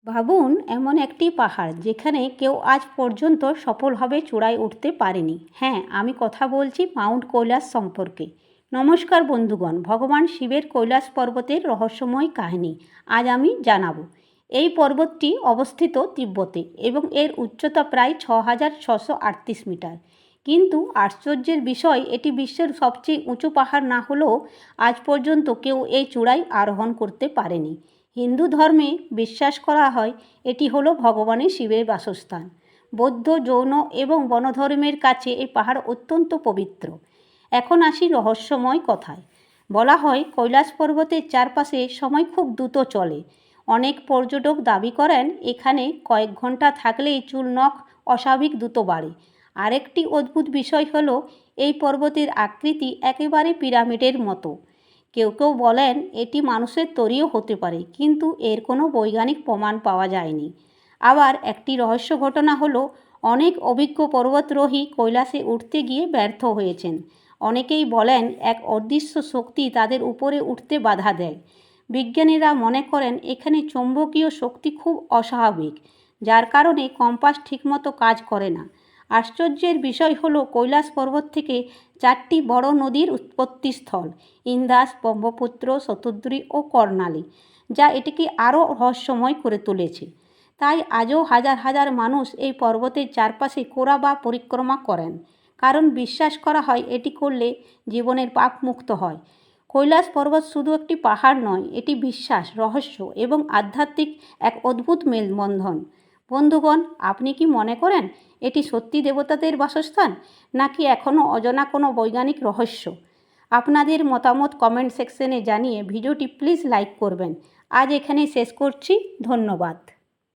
ভাবুন এমন একটি পাহাড় যেখানে কেউ আজ পর্যন্ত সফলভাবে চূড়ায় উঠতে পারেনি। হ্যাঁ, আমি কথা বলছি মাউন্ট কৈলাস সম্পর্কে। নমস্কার বন্ধুগণ, ভগবান শিবের কৈলাস পর্বতের রহস্যময় কাহিনী আজ আমি জানাবো। এই পর্বতটি অবস্থিত তিব্বতে এবং এর উচ্চতা প্রায় 6,638 মিটার। কিন্তু আশ্চর্যের বিষয়, এটি বিশ্বের সবচেয়ে উঁচু পাহাড় না হলেও আজ পর্যন্ত কেউ এই চূড়ায় আরোহণ করতে পারেনি। হিন্দু ধর্মে বিশ্বাস করা হয় এটি হলো ভগবানের শিবের বাসস্থান। বৌদ্ধ, জৈন এবং বনধর্মের কাছে এই পাহাড় অত্যন্ত পবিত্র। এখন আসি রহস্যময় কথায়। বলা হয় কৈলাস পর্বতের চারপাশে সময় খুব দ্রুত চলে। অনেক পর্যটক দাবি করেন এখানে কয়েক ঘন্টা থাকলেই চুল নখ অস্বাভাবিক দ্রুত বাড়ে। আরেকটি অদ্ভুত বিষয় হলো এই পর্বতের আকৃতি একেবারে পিরামিডের মতো। কেউ কেউ বলেন এটি মানুষের তৈরিও হতে পারে, কিন্তু এর কোনো বৈজ্ঞানিক প্রমাণ পাওয়া যায়নি। আবার একটি রহস্য ঘটনা হলো অনেক অভিজ্ঞ পর্বতারোহী কৈলাসে উঠতে গিয়ে ব্যর্থ হয়েছেন। অনেকেই বলেন এক অদৃশ্য শক্তি তাদের উপরে উঠতে বাধা দেয়। বিজ্ঞানীরা মনে করেন এখানে চৌম্বকীয় শক্তি খুব অস্বাভাবিক, যার কারণে কম্পাস ঠিকমতো কাজ করে না। আশ্চর্যের বিষয় হলো কৈলাস পর্বত থেকে চারটি বড় নদীর উৎপত্তিস্থল: ইন্দাস, ব্রহ্মপুত্র, শতদ্রী ও কর্ণালী, যা এটিকে আরও রহস্যময় করে তুলেছে। তাই আজও হাজার হাজার মানুষ এই পর্বতের চারপাশে ঘোরা বা পরিক্রমা করেন, কারণ বিশ্বাস করা হয় এটি করলে জীবনের পাপ মুক্ত হয়। কৈলাস পর্বত শুধু একটি পাহাড় নয়, এটি বিশ্বাস, রহস্য এবং আধ্যাত্মিক এক অদ্ভুত মেলবন্ধন। বন্ধুগণ, আপনি কি মনে করেন এটি সত্যি দেবতাদের বাসস্থান, নাকি এখনও অজানা কোনো বৈজ্ঞানিক রহস্য? আপনাদের মতামত কমেন্ট সেকশনে জানিয়ে ভিডিওটি প্লিজ লাইক করবেন। আজ এখানেই শেষ করছি। ধন্যবাদ।